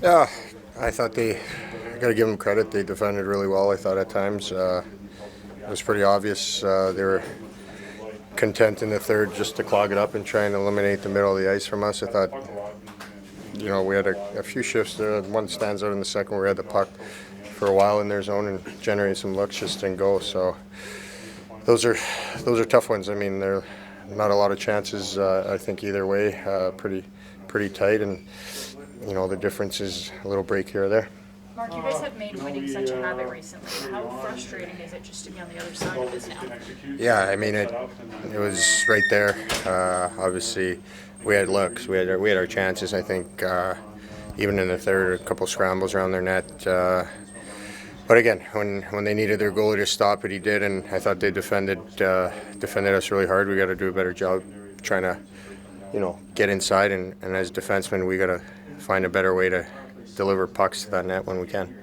Yeah, I thought I got to give them credit. They defended really well. I thought at times it was pretty obvious they were content in the third just to clog it up and try and eliminate the middle of the ice from us. I thought, we had a few shifts there. One stands out in the second where we had the puck for a while in their zone and generated some looks, just didn't go. So those are tough ones. I mean, they're not a lot of chances. I think either way, pretty tight, and the difference is a little break here or there. Mark, you guys have made winning such a habit recently. How frustrating is it just to be on the other side of this now? Yeah, I mean it was right there. Obviously, we had looks, we had our chances. I think even in the third, a couple scrambles around their net. But again, when they needed their goalie to stop it, he did, and I thought they defended us really hard. We got to do a better job trying to, get inside, and as defensemen, we got to find a better way to deliver pucks to that net when we can.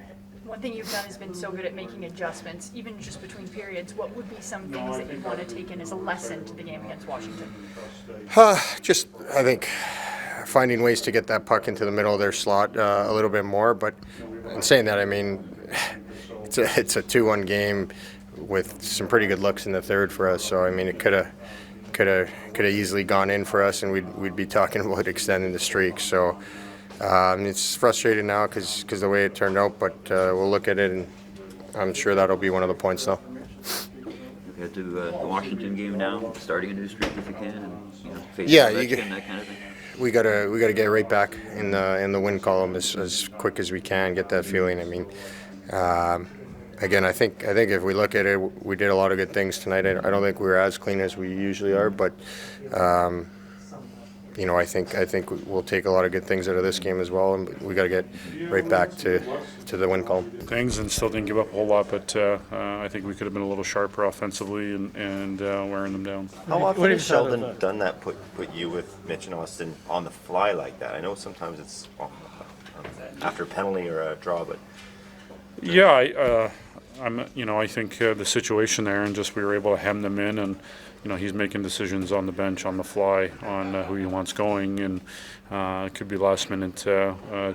One thing you've done has been so good at making adjustments, even just between periods. What would be some things that you want to take in as a lesson to the game against Washington? Just, I think, finding ways to get that puck into the middle of their slot a little bit more. But in saying that, I mean, it's a 2-1 game with some pretty good looks in the third for us. So I mean, it could have easily gone in for us, and we'd be talking about extending the streak. So it's frustrating now because the way it turned out. But we'll look at it, and I'm sure that'll be one of the points, though. You head to the Washington game now, starting a new streak if you can, and face that kind of thing. We gotta get right back in the win column as quick as we can. Get that feeling. I mean, again, I think if we look at it, we did a lot of good things tonight. I don't think we were as clean as we usually are, but I think we'll take a lot of good things out of this game as well, and we got to get right back to the win column. Things and still didn't give up a whole lot, but I think we could have been a little sharper offensively and wearing them down. How often has Sheldon done that? Put you with Mitch and Austin on the fly like that? I know sometimes it's after a penalty or a draw, but yeah, I think the situation there, and just we were able to hem them in, and he's making decisions on the bench on the fly on who he wants going, and it could be last minute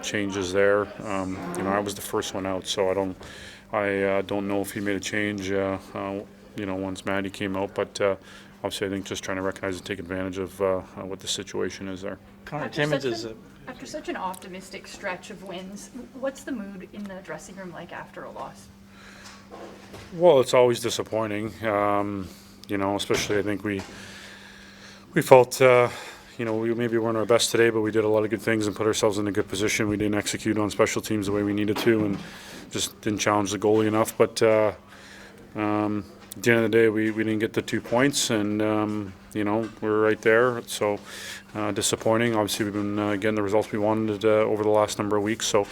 changes there. I was the first one out, so I don't know if he made a change. Once Maddie came out, but obviously I think just trying to recognize and take advantage of what the situation is there. Connor Timmins is after such an optimistic stretch of wins, what's the mood in the dressing room like after a loss? Well, it's always disappointing. Especially I think we felt, we maybe weren't our best today, but we did a lot of good things and put ourselves in a good position. We didn't execute on special teams the way we needed to, and just didn't challenge the goalie enough. But at the end of the day, we didn't get the 2 points, and we're right there. So disappointing. Obviously, we've been getting the results we wanted over the last number of weeks. So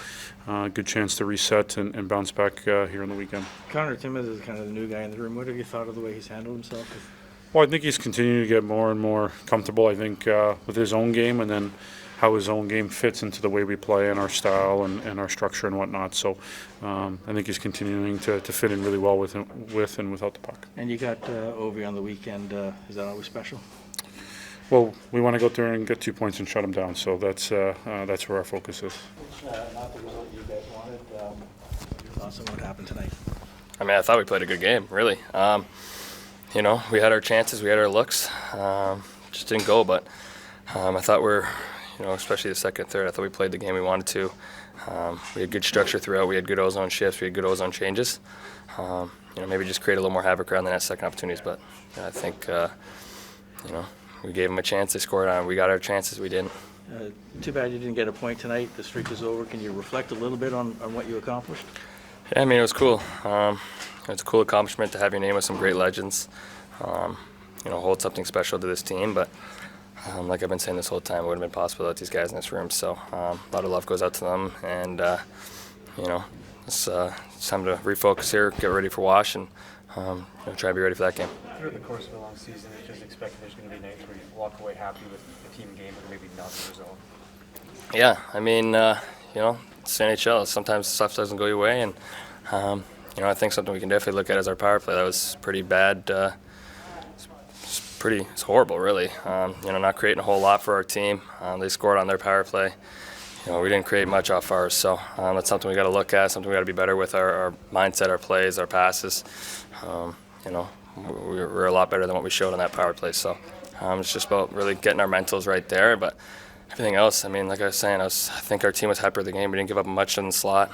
good chance to reset and bounce back here on the weekend. Connor Timmins is kind of the new guy in the room. What have you thought of the way he's handled himself? Well, I think he's continuing to get more and more comfortable, I think, with his own game, and then how his own game fits into the way we play and our style and our structure and whatnot. So I think he's continuing to fit in really well with and without the puck. And you got Ovi on the weekend. Is that always special? Well, we want to go out there and get 2 points and shut them down. So that's where our focus is. Not the result you guys wanted. Thoughts on what happened tonight? I mean, I thought we played a good game, really. We had our chances, we had our looks, just didn't go. But I thought especially the second, third, I thought we played the game we wanted to. We had good structure throughout. We had good ozone shifts. We had good ozone changes. Maybe just create a little more havoc around the net second opportunities. But I think, we gave them a chance. They scored on. We got our chances. We didn't. Too bad you didn't get a point tonight. The streak is over. Can you reflect a little bit on what you accomplished? Yeah, I mean, it was cool. It's a cool accomplishment to have your name with some great legends. Hold something special to this team. But like I've been saying this whole time, it wouldn't have been possible without these guys in this room. So a lot of love goes out to them. And, it's time to refocus here, get ready for Wash, and try to be ready for that game. Throughout the course of a long season, it's just expected there's going to be nights where you walk away happy with the team game, but maybe not the result. Yeah, I mean, it's NHL. Sometimes stuff doesn't go your way, and I think something we can definitely look at is our power play. That was pretty bad. It's horrible, really. Not creating a whole lot for our team. They scored on their power play. we didn't create much off ours. So that's something we got to look at, something we got to be better with our mindset, our plays, our passes. We're a lot better than what we showed on that power play. So it's just about really getting our mentals right there. But everything else, I mean, like I was saying, I think our team was happy with the game. We didn't give up much in the slot.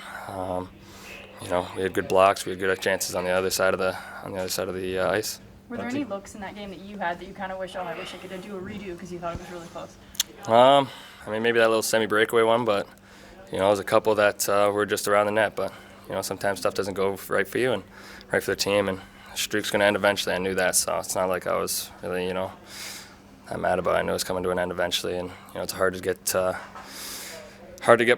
We had good blocks. We had good chances on the other side of the ice. Were there any looks in that game that you had that you kind of wish, I wish I could do a redo because you thought it was really close? I mean, maybe that little semi-breakaway one, but there was a couple that were just around the net. But sometimes stuff doesn't go right for you and right for the team, and the streak's going to end eventually. I knew that, so it's not like I was really that mad about it. I knew it was coming to an end eventually, and it's hard to get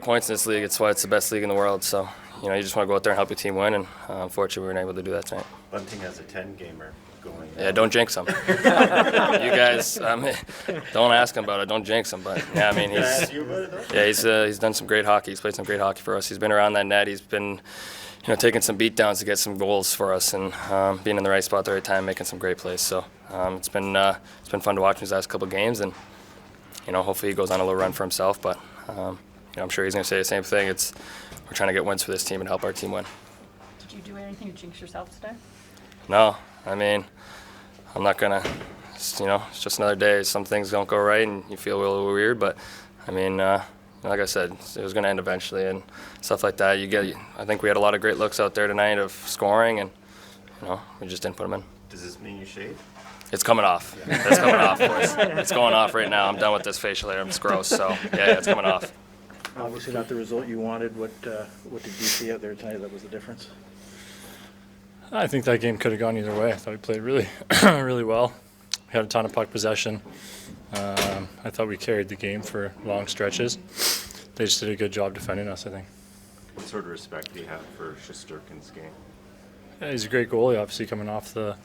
points in this league. It's why it's the best league in the world. So you just want to go out there and help your team win, and unfortunately, we weren't able to do that tonight. Bunting has a 10-gamer going. Yeah, don't jinx him. You guys, don't ask him about it. Don't jinx him. But yeah, I mean, he's done some great hockey. He's played some great hockey for us. He's been around that net. He's been, taking some beatdowns to get some goals for us, and being in the right spot at the right time, making some great plays. So it's been fun to watch these last couple of games, and hopefully he goes on a little run for himself. But I'm sure he's going to say the same thing. We're trying to get wins for this team and help our team win. Did you do anything to jinx yourself today? No, I mean, I'm not gonna. It's just another day. Some things don't go right, and you feel a little weird. But I mean, like I said, it was gonna end eventually, and stuff like that. I think we had a lot of great looks out there tonight of scoring, and we just didn't put them in. Does this mean you shave? It's coming off. It's coming off, boys. It's going off right now. I'm done with this facial hair. It's gross. So yeah, it's coming off. Obviously not the result you wanted. What did you see out there tonight that was the difference? I think that game could have gone either way. I thought we played really, really well. We had a ton of puck possession. I thought we carried the game for long stretches. They just did a good job defending us, I think. What sort of respect do you have for Shesterkin's game? Yeah, he's a great goalie, obviously, coming off the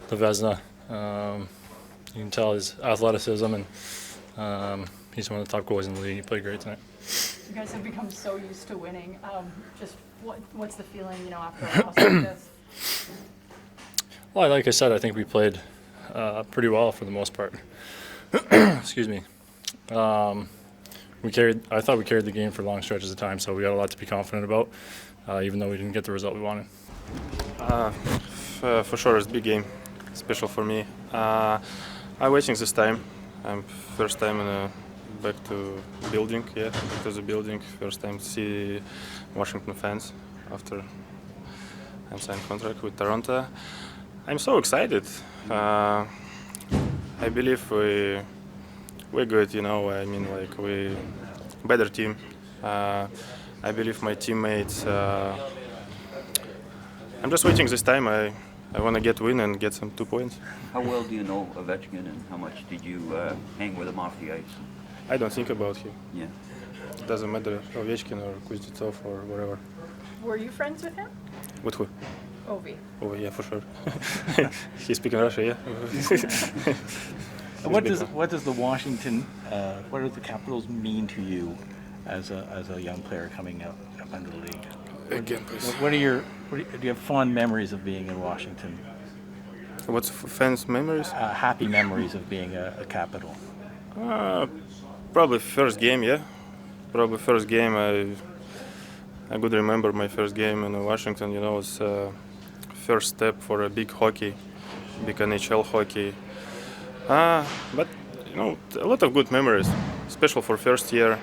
Vezina. You can tell his athleticism, and he's one of the top goalies in the league. He played great tonight. You guys have become so used to winning. Just what's the feeling, after a loss like this? Well, like I said, I think we played pretty well for the most part. Excuse me. I thought we carried the game for long stretches of time, so we got a lot to be confident about, even though we didn't get the result we wanted. For sure, it's a big game, special for me. I'm waiting this time. I'm first time back to building, back to the building. First time to see Washington fans after I signed contract with Toronto. I'm so excited. I believe we're good. I mean, like we better team. I believe my teammates. I'm just waiting this time. I want to get win and get some 2 points. How well do you know Ovechkin, and how much did you hang with him off the ice? I don't think about him. Yeah. It doesn't matter Ovechkin or Kuznetsov or whatever. Were you friends with him? With who? Ovi. Oh yeah, for sure. He's speaking Russian, yeah. What does the Washington, what do the Capitals mean to you as a young player coming up under the league? Again, please. Do you have fond memories of being in Washington? What's fans' memories? Happy memories of being a Capital? Probably first game, yeah. Probably first game. I could remember my first game in Washington. It was first step for a big hockey, big NHL hockey. But a lot of good memories, especially for first year.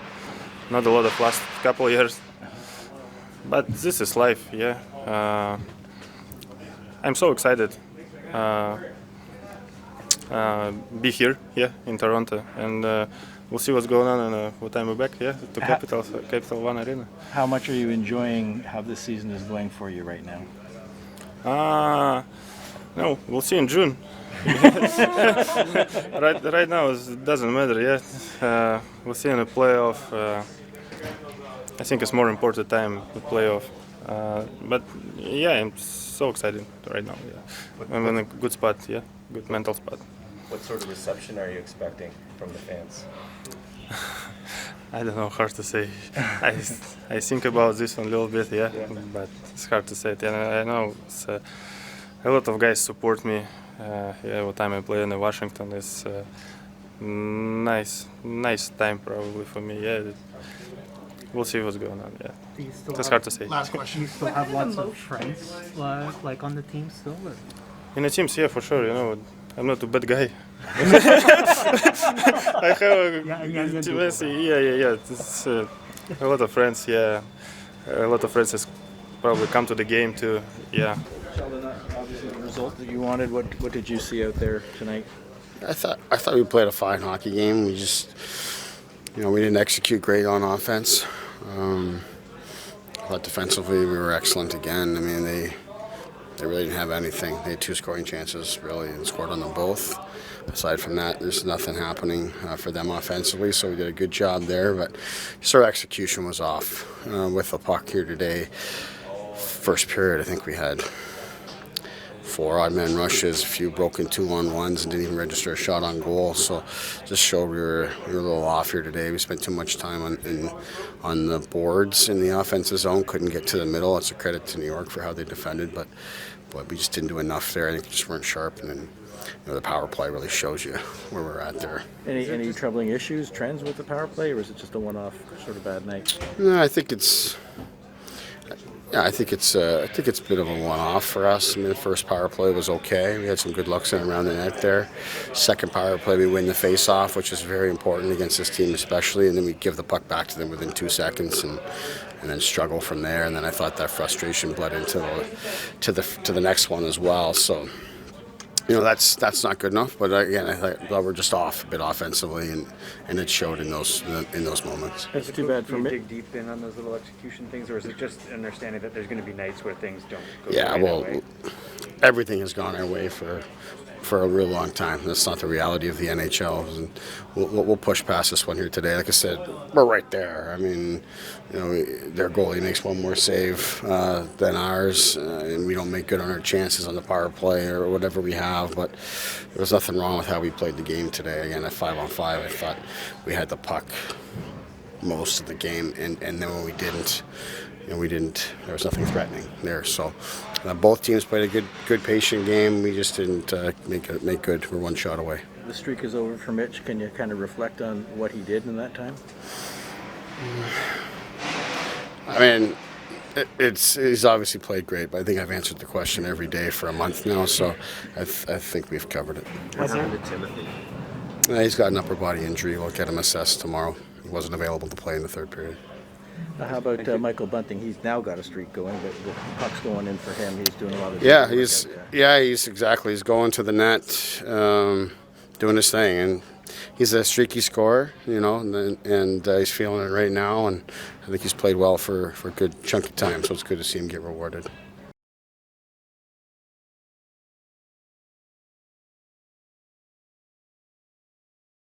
Not a lot of last couple years. But this is life, yeah. I'm so excited. Be here, in Toronto, and we'll see what's going on and what time we're back, to Capital One Arena. How much are you enjoying how this season is going for you right now? No, we'll see in June. right now it doesn't matter yet. We'll see in the playoff. I think it's more important time the playoff. But I'm so excited right now. I'm in a good spot. Good mental spot. What sort of reception are you expecting from the fans? I don't know, hard to say. I think about this one a little bit, but it's hard to say it. And I know a lot of guys support me. What time I play in Washington is nice time probably for me. we'll see what's going on. Yeah, Do you still it's have, hard to say. Last question. Do you still What have kind of lots of emotion? friends like on the team still? Or? In the teams, yeah, for sure. You know, I'm not a bad guy. I have yeah. It's, a lot of friends. Yeah, a lot of friends has probably come to the game too. Yeah. Sheldon, obviously the result that you wanted. What did you see out there tonight? I thought we played a fine hockey game. We just, we didn't execute great on offense. I thought defensively we were excellent again. I mean, they really didn't have anything. They had 2 scoring chances, really, and scored on them both. Aside from that, there's nothing happening for them offensively, so we did a good job there. But just our execution was off with the puck here today. First period, I think we had 4 odd man rushes, a few broken 2-on-1s, and didn't even register a shot on goal. So just showed we were a little off here today. We spent too much time on the boards in the offensive zone. Couldn't get to the middle. It's a credit to New York for how they defended, but we just didn't do enough there. I think we just weren't sharp, and then the power play really shows you where we're at there. Any troubling issues, trends with the power play, or is it just a one-off sort of bad night? No, I think it's. Yeah, I think it's a bit of a one-off for us. I mean, the first power play was okay. We had some good looks in and around the net there. Second power play, we win the face-off, which is very important against this team especially, and then we give the puck back to them within 2 seconds and then struggle from there. And then I thought that frustration bled into the next one as well. So, that's not good enough. But again, I thought we're just off a bit offensively, and it showed in those moments. That's too bad for me. Dig deep in on those little execution things, or is it just understanding that there's going to be nights where things don't go Yeah, the well, way? everything has gone our way for a real long time. That's not the reality of the NHL. And we'll push past this one here today. Like I said, we're right there. I mean, their goalie makes one more save than ours, and we don't make good on our chances on the power play or whatever we have. But there was nothing wrong with how we played the game today. Again, at 5-on-5, I thought we had the puck most of the game, and then when we didn't, there was nothing threatening there. So both teams played a good patient game. We just didn't make good. We're one shot away. The streak is over for Mitch. Can you kind of reflect on what he did in that time? I mean, he's obviously played great, but I think I've answered the question every day for a month now, so I think we've covered it. What happened to Timothy? He's got an upper body injury. We'll get him assessed tomorrow. He wasn't available to play in the third period. How about Michael Bunting? He's now got a streak going, but the puck's going in for him. He's doing a lot of he's going to the net, doing his thing, and he's a streaky scorer, and he's feeling it right now, and I think he's played well for a good chunk of time, so it's good to see him get rewarded.